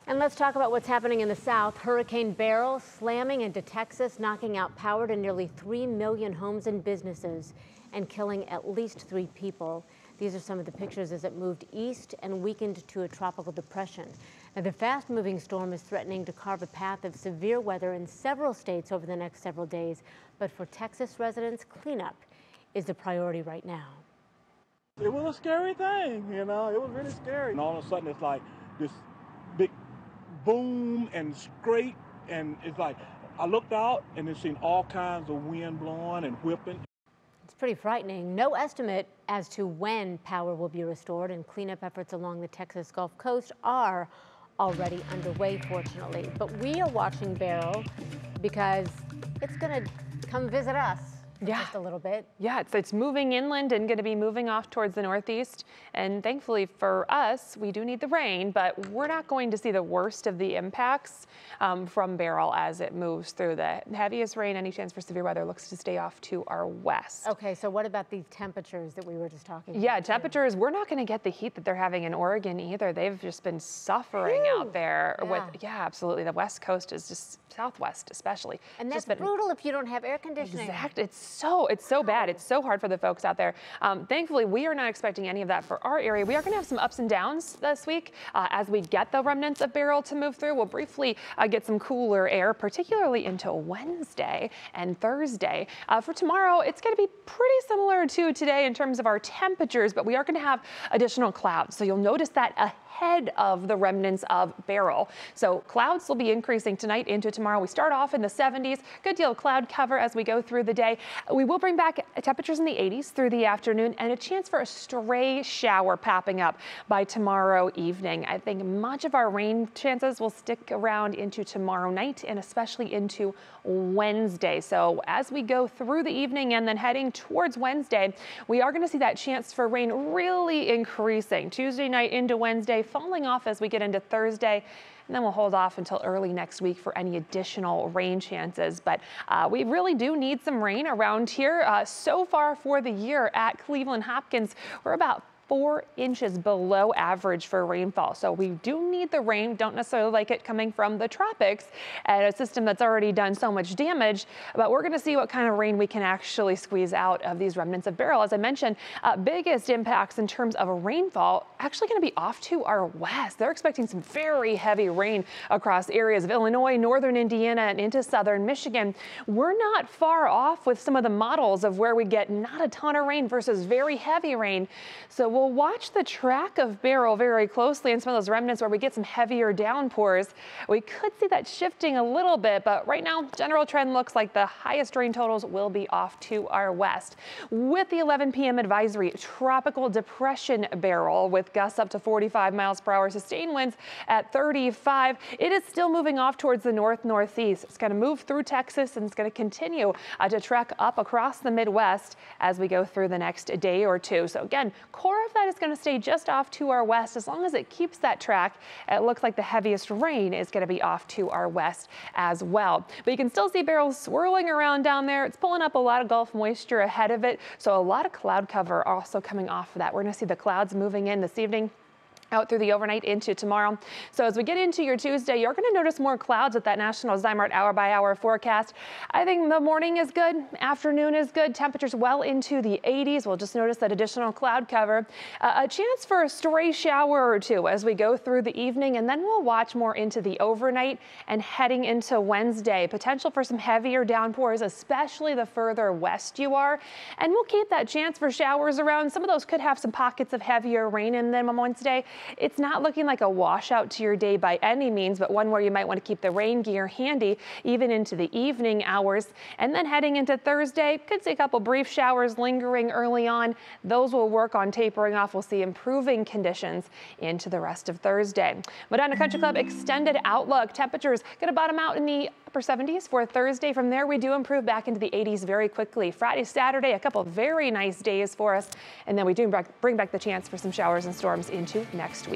And let's talk about what's happening in the south. Hurricane Beryl slamming into Texas, knocking out power to nearly 3 million homes and businesses and killing at least 3 people. These are some of the pictures as it moved east and weakened to a tropical depression. Now, the fast-moving storm is threatening to carve a path of severe weather in several states over the next several days. But for Texas residents, cleanup is the priority right now. It was a scary thing, it was really scary. And all of a sudden it's like this big boom and scrape, and it's like I looked out and it's seen all kinds of wind blowing and whipping. It's pretty frightening. No estimate as to when power will be restored, and cleanup efforts along the Texas Gulf Coast are already underway, fortunately. But we are watching Beryl because it's going to come visit us. Just a little bit. Yeah, it's moving inland and going to be moving off towards the northeast. And thankfully for us, we do need the rain, but we're not going to see the worst of the impacts from Beryl as it moves through. The heaviest rain, any chance for severe weather, looks to stay off to our west. Okay, so what about these temperatures that we were just talking about? Yeah, temperatures, we're not going to get the heat that they're having in Oregon either. They've just been suffering out there with, absolutely. The west coast is just southwest especially. And that's brutal if you don't have air conditioning. Exactly. It's so bad. It's so hard for the folks out there. Thankfully, we are not expecting any of that for our area. We are going to have some ups and downs this week as we get the remnants of Beryl to move through. We'll briefly get some cooler air, particularly into Wednesday and Thursday. For tomorrow, it's going to be pretty similar to today in terms of our temperatures, but we are going to have additional clouds. So you'll notice that ahead of the remnants of Beryl. So clouds will be increasing tonight into tomorrow. We start off in the 70s, good deal of cloud cover as we go through the day. We will bring back temperatures in the 80s through the afternoon and a chance for a stray shower popping up by tomorrow evening. I think much of our rain chances will stick around into tomorrow night and especially into Wednesday. So as we go through the evening and then heading towards Wednesday, we are going to see that chance for rain really increasing. Tuesday night into Wednesday, falling off as we get into Thursday. And then we'll hold off until early next week for any additional rain chances. But we really do need some rain around here. So far for the year at Cleveland Hopkins, we're about 4 inches below average for rainfall. So we do need the rain. Don't necessarily like it coming from the tropics and a system that's already done so much damage, but we're going to see what kind of rain we can actually squeeze out of these remnants of Beryl. As I mentioned, biggest impacts in terms of rainfall actually going to be off to our west. They're expecting some very heavy rain across areas of Illinois, northern Indiana, and into southern Michigan. We're not far off with some of the models of where we get not a ton of rain versus very heavy rain. So we'll watch the track of Beryl very closely and some of those remnants where we get some heavier downpours. We could see that shifting a little bit, but right now, general trend looks like the highest rain totals will be off to our west. With the 11 p.m. advisory, tropical depression Beryl with gusts up to 45 miles per hour, sustained winds at 35. It is still moving off towards the northeast. It's going to move through Texas and it's going to continue to trek up across the Midwest as we go through the next day or two. So again, core of that is going to stay just off to our west. As long as it keeps that track, it looks like the heaviest rain is going to be off to our west as well. But you can still see Beryl swirling around down there. It's pulling up a lot of Gulf moisture ahead of it. So a lot of cloud cover also coming off of that. We're going to see the clouds moving in this evening, out through the overnight into tomorrow. So as we get into your Tuesday, you're going to notice more clouds with that national Zymart hour-by-hour forecast. I think the morning is good, afternoon is good, temperatures well into the 80s. We'll just notice that additional cloud cover. A chance for a stray shower or two as we go through the evening, and then we'll watch more into the overnight and heading into Wednesday. Potential for some heavier downpours, especially the further west you are. And we'll keep that chance for showers around. Some of those could have some pockets of heavier rain in them on Wednesday. It's not looking like a washout to your day by any means, but one where you might want to keep the rain gear handy even into the evening hours. And then heading into Thursday, could see a couple brief showers lingering early on. Those will work on tapering off. We'll see improving conditions into the rest of Thursday. Medina Country Club extended outlook. Temperatures going to bottom out in the upper 70s for Thursday. From there, we do improve back into the 80s very quickly. Friday, Saturday, a couple of very nice days for us. And then we do bring back the chance for some showers and storms into next week.